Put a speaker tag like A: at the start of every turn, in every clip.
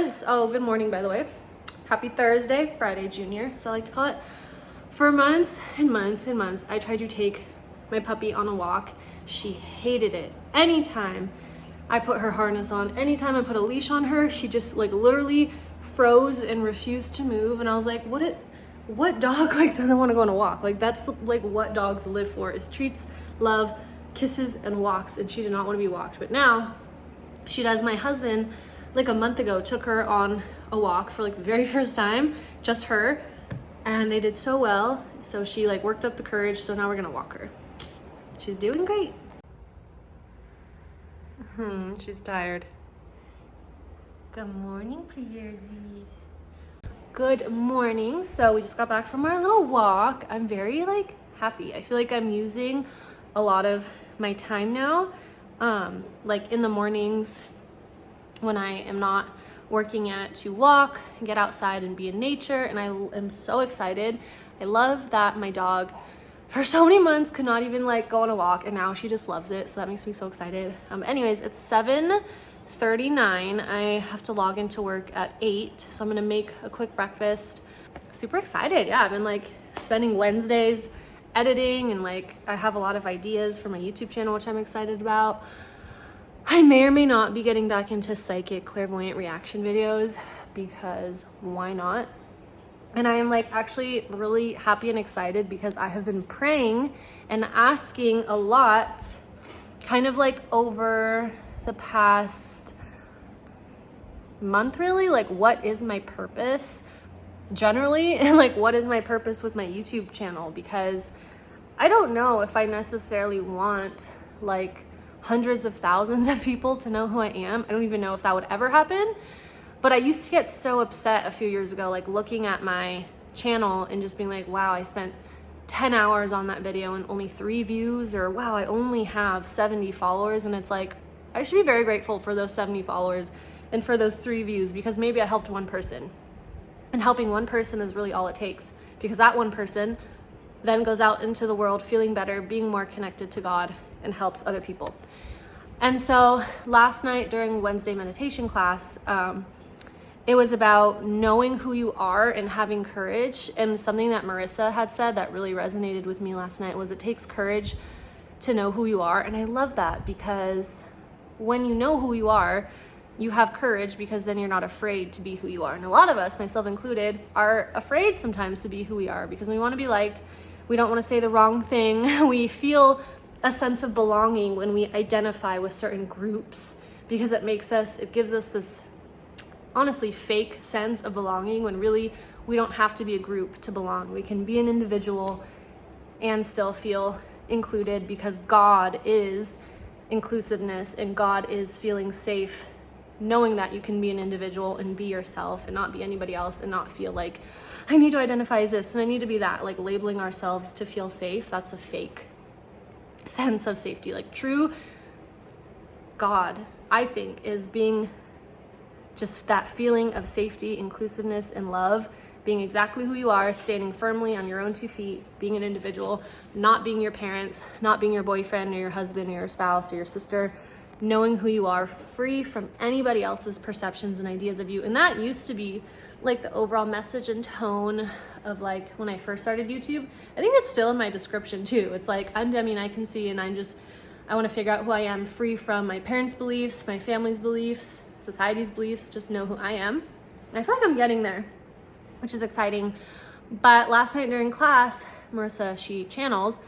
A: months, oh, good morning, by the way. Happy Thursday, Friday Junior, as I like to call it. For months and months and months, I tried to take my puppy on a walk. She hated it. Anytime I put her harness on, anytime I put a leash on her, she just like literally froze and refused to move. And I was like, what dog like doesn't want to go on a walk? Like that's like what dogs live for, is treats, love, kisses, and walks. And she did not want to be walked. But now she does. My husband, like a month ago, took her on a walk for like the very first time, just her, and they did so well. So she like worked up the courage. So now we're gonna walk her. She's doing great. She's tired. Good morning, Piersies. Good morning. So we just got back from our little walk. I'm very like happy. I feel like I'm using a lot of my time now. Like in the mornings when I am not working yet, to walk and get outside and be in nature. And I am so excited. I love that my dog for so many months could not even like go on a walk, and now she just loves it. So that makes me so excited. Anyways, it's 7:39. I have to log into work at 8. So I'm gonna make a quick breakfast. Super excited. Yeah, I've been like spending Wednesdays editing, and like I have a lot of ideas for my YouTube channel, which I'm excited about. I may or may not be getting back into psychic clairvoyant reaction videos, because why not? And I am like actually really happy and excited because I have been praying and asking a lot, kind of like over the past month, really, like what is my purpose generally, and like what is my purpose with my YouTube channel, because I don't know if I necessarily want like hundreds of thousands of people to know who I am. I don't even know if that would ever happen. But I used to get so upset a few years ago, like looking at my channel and just being like, wow, I spent 10 hours on that video and only 3 views, or wow, I only have 70 followers. And it's like, I should be very grateful for those 70 followers and for those 3 views, because maybe I helped one person. And helping one person is really all it takes, because that one person then goes out into the world feeling better, being more connected to God, and helps other people. And so last night during Wednesday meditation class, it was about knowing who you are and having courage. And something that Marissa had said that really resonated with me last night was, it takes courage to know who you are. And I love that, because when you know who you are, you have courage, because then you're not afraid to be who you are. And a lot of us, myself included, are afraid sometimes to be who we are, because we want to be liked. We don't want to say the wrong thing. We feel a sense of belonging when we identify with certain groups, because it gives us this honestly fake sense of belonging, when really we don't have to be a group to belong. We can be an individual and still feel included, because God is inclusiveness, and God is feeling safe, knowing that you can be an individual and be yourself and not be anybody else, and not feel like I need to identify as this and I need to be that. Like labeling ourselves to feel safe, that's a fake sense of safety. Like true God, I think, is being just that feeling of safety, inclusiveness, and love, being exactly who you are, standing firmly on your own 2 feet, being an individual, not being your parents, not being your boyfriend or your husband or your spouse or your sister, knowing who you are, free from anybody else's perceptions and ideas of you. And that used to be like the overall message and tone of like when I first started YouTube. I think it's still in my description too. It's like, I'm Demi and I can see, and I want to figure out who I am, free from my parents' beliefs, my family's beliefs, society's beliefs, just know who I am. And I feel like I'm getting there, which is exciting. But last night during class, Marissa, she channels.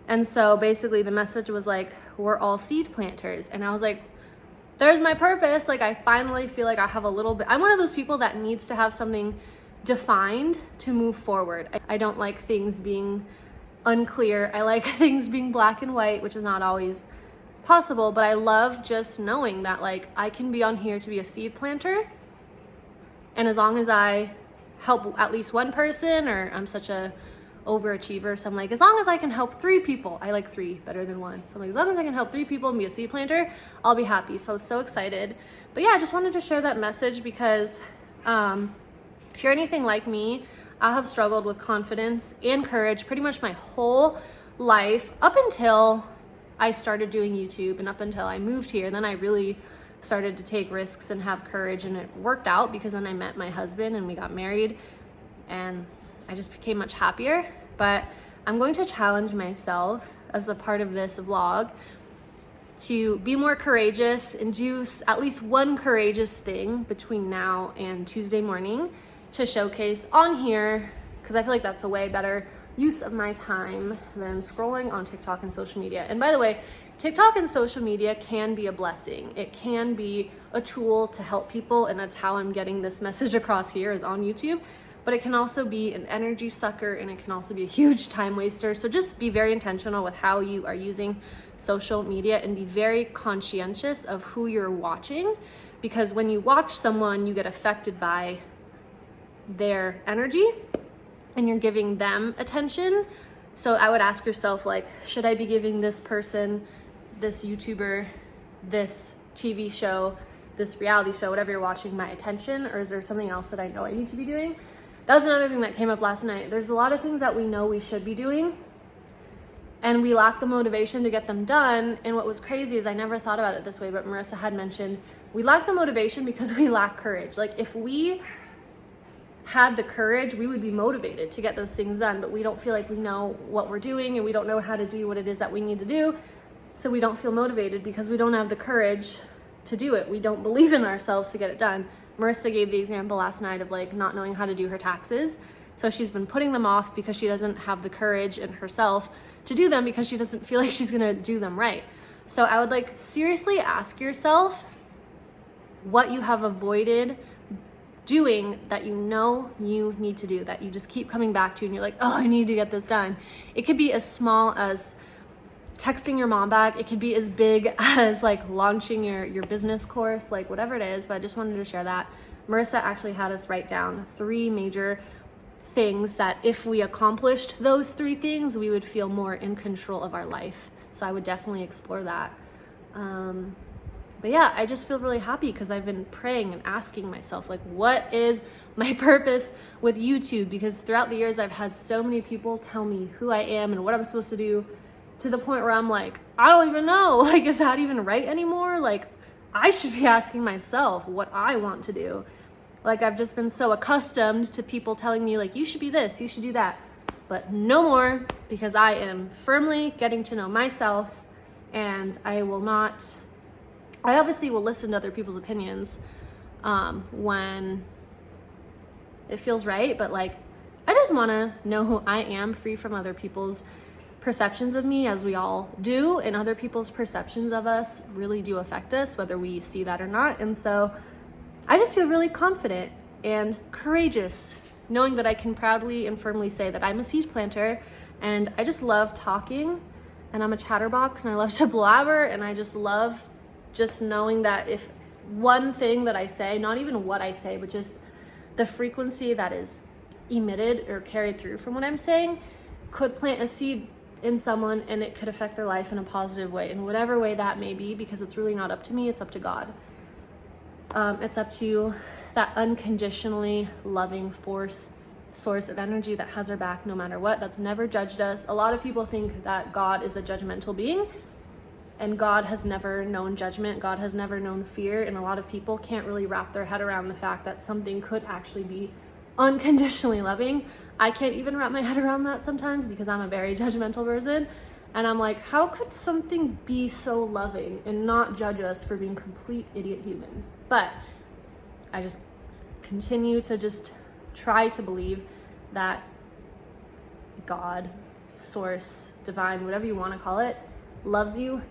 A: And so basically the message was like, we're all seed planters. And I was like, there's my purpose. Like I finally feel like I have a little bit, I'm one of those people that needs to have something defined to move forward. I don't like things being unclear. I like things being black and white, which is not always possible, but I love just knowing that like I can be on here to be a seed planter, and as long as I help at least one person, or I'm such a overachiever, so I'm like, as long as I can help 3 people, I like 3 better than 1, so I'm like, as long as I can help 3 people and be a seed planter, I'll be happy. So I was so excited. But yeah, I just wanted to share that message, because if you're anything like me, I have struggled with confidence and courage pretty much my whole life, up until I started doing YouTube and up until I moved here. Then I really started to take risks and have courage, and it worked out because then I met my husband and we got married and I just became much happier. But I'm going to challenge myself as a part of this vlog to be more courageous and do at least one courageous thing between now and Tuesday morning to showcase on here, because I feel like that's a way better use of my time than scrolling on TikTok and social media. And by the way, TikTok and social media can be a blessing. It can be a tool to help people, and that's how I'm getting this message across here, is on YouTube. But it can also be an energy sucker, and it can also be a huge time waster. So just be very intentional with how you are using social media and be very conscientious of who you're watching, because when you watch someone, you get affected by their energy and you're giving them attention. So I would ask yourself, like, should I be giving this person, this YouTuber, this TV show, this reality show, whatever you're watching, my attention, or is there something else that I know I need to be doing? That was another thing that came up last night. There's a lot of things that we know we should be doing and we lack the motivation to get them done. And what was crazy is I never thought about it this way, but Marissa had mentioned we lack the motivation because we lack courage. Like, if we had the courage, we would be motivated to get those things done, but we don't feel like we know what we're doing and we don't know how to do what it is that we need to do. So we don't feel motivated because we don't have the courage to do it. We don't believe in ourselves to get it done. Marissa gave the example last night of like not knowing how to do her taxes. So she's been putting them off because she doesn't have the courage in herself to do them, because she doesn't feel like she's gonna do them right. So I would like seriously ask yourself what you have avoided doing that you know you need to do, that you just keep coming back to and you're like, oh, I need to get this done. It could be as small as texting your mom back. It could be as big as like launching your business course, like whatever it is. But I just wanted to share that. Marissa actually had us write down 3 major things that if we accomplished those 3 things, we would feel more in control of our life. So I would definitely explore that. But yeah, I just feel really happy because I've been praying and asking myself, like, what is my purpose with YouTube? Because throughout the years, I've had so many people tell me who I am and what I'm supposed to do, to the point where I'm like, I don't even know. Like, is that even right anymore? Like, I should be asking myself what I want to do. Like, I've just been so accustomed to people telling me, like, you should be this, you should do that. But no more, because I am firmly getting to know myself, and I obviously will listen to other people's opinions when it feels right, but like, I just want to know who I am, free from other people's perceptions of me, as we all do, and other people's perceptions of us really do affect us, whether we see that or not. And so I just feel really confident and courageous, knowing that I can proudly and firmly say that I'm a seed planter, and I just love talking, and I'm a chatterbox, and I love to blabber, and I just love just knowing that if one thing that I say, not even what I say, but just the frequency that is emitted or carried through from what I'm saying, could plant a seed in someone, and it could affect their life in a positive way, in whatever way that may be, because it's really not up to me, it's up to God. It's up to that unconditionally loving source of energy that has our back no matter what, that's never judged us. A lot of people think that God is a judgmental being, and God has never known judgment. God has never known fear, and a lot of people can't really wrap their head around the fact that something could actually be unconditionally loving. I can't even wrap my head around that sometimes because I'm a very judgmental person, and I'm like, how could something be so loving and not judge us for being complete idiot humans? But I just continue to just try to believe that God, source, divine, whatever you want to call it, loves you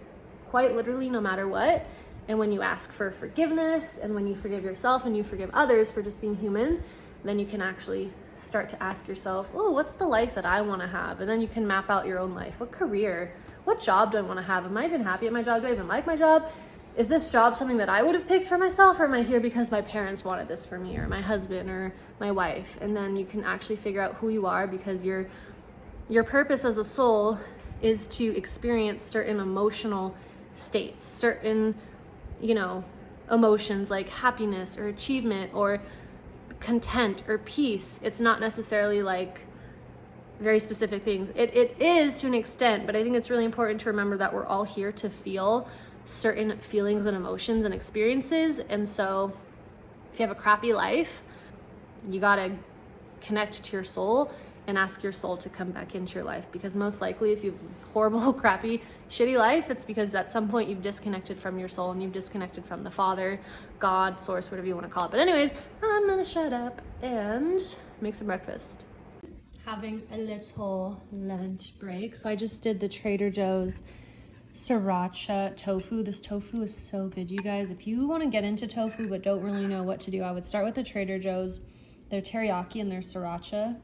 A: quite literally no matter what. And when you ask for forgiveness, and when you forgive yourself and you forgive others for just being human, then you can actually start to ask yourself, oh, what's the life that I want to have? And then you can map out your own life. What career? What job do I want to have? Am I even happy at my job? Do I even like my job? Is this job something that I would have picked for myself, or am I here because my parents wanted this for me, or my husband, or my wife? And then you can actually figure out who you are, because your purpose as a soul is to experience certain emotional states, certain, emotions like happiness or achievement or content or peace. It's not necessarily like very specific things. It is to an extent, but I think it's really important to remember that we're all here to feel certain feelings and emotions and experiences. And so if you have a crappy life, you gotta connect to your soul and ask your soul to come back into your life, because most likely if you've horrible, crappy, shitty life, it's because at some point you've disconnected from your soul and you've disconnected from the Father, God, source, whatever you want to call it. But anyways, I'm gonna shut up and make some breakfast. Having a little lunch break. So I just did the Trader Joe's sriracha tofu. This tofu is so good, you guys. If you want to get into tofu but don't really know what to do, I would start with the Trader Joe's. Their teriyaki and their sriracha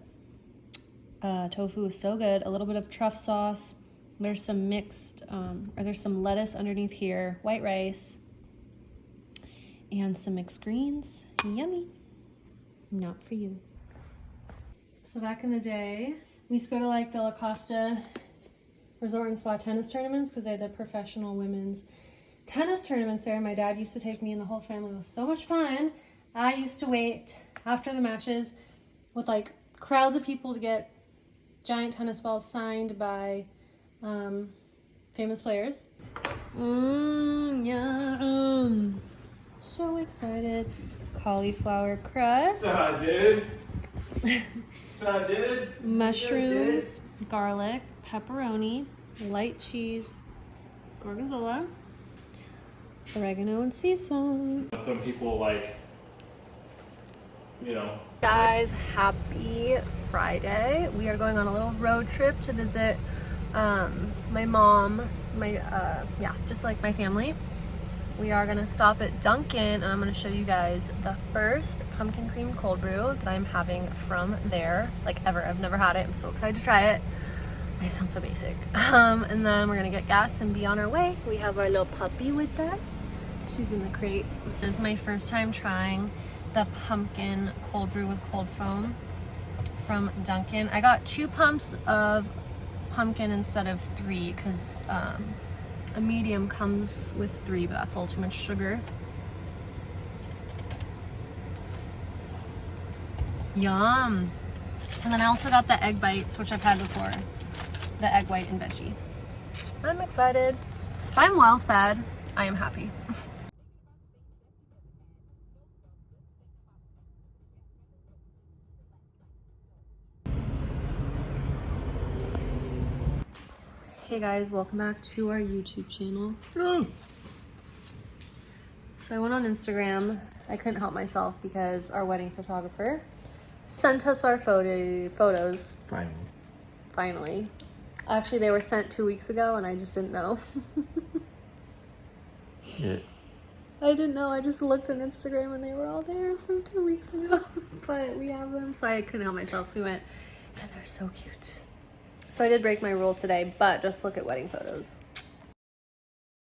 A: tofu is so good. A little bit of truff sauce. There's some mixed, there's some lettuce underneath here, white rice, and some mixed greens. Yummy. Not for you. So back in the day, we used to go to like the La Costa Resort and Spa tennis tournaments because they had the professional women's tennis tournaments there. My dad used to take me and the whole family. It was so much fun. I used to wait after the matches with like crowds of people to get giant tennis balls signed by famous players. Yeah. So excited. Cauliflower crust. Mushrooms, garlic, pepperoni, light cheese, gorgonzola, oregano, and sea salt.
B: Some people like, you know.
A: Guys, happy Friday. We are going on a little road trip to visit my mom, just like my family. We are gonna stop at Dunkin' and I'm gonna show you guys the first pumpkin cream cold brew that I'm having from there, like ever. I've never had it. I'm so excited to try it. I sound so basic. And then we're gonna get gas and be on our way. We have our little puppy with us. She's in the crate. This is my first time trying the pumpkin cold brew with cold foam from Dunkin'. I got 2 pumps of pumpkin instead of 3 because a medium comes with 3, but that's a little too much sugar. Yum. And then I also got the egg bites, which I've had before. The egg white and veggie. I'm excited. If I'm well fed, I am happy. Hey guys, welcome back to our YouTube channel. So I went on Instagram. I couldn't help myself because our wedding photographer sent us our photos. Finally. Actually, they were sent 2 weeks ago and I just didn't know.
B: Yeah.
A: I didn't know. I just looked on Instagram and they were all there from 2 weeks ago. But we have them, so I couldn't help myself. So we went, and they're so cute. So I did break my rule today, but just look at wedding photos.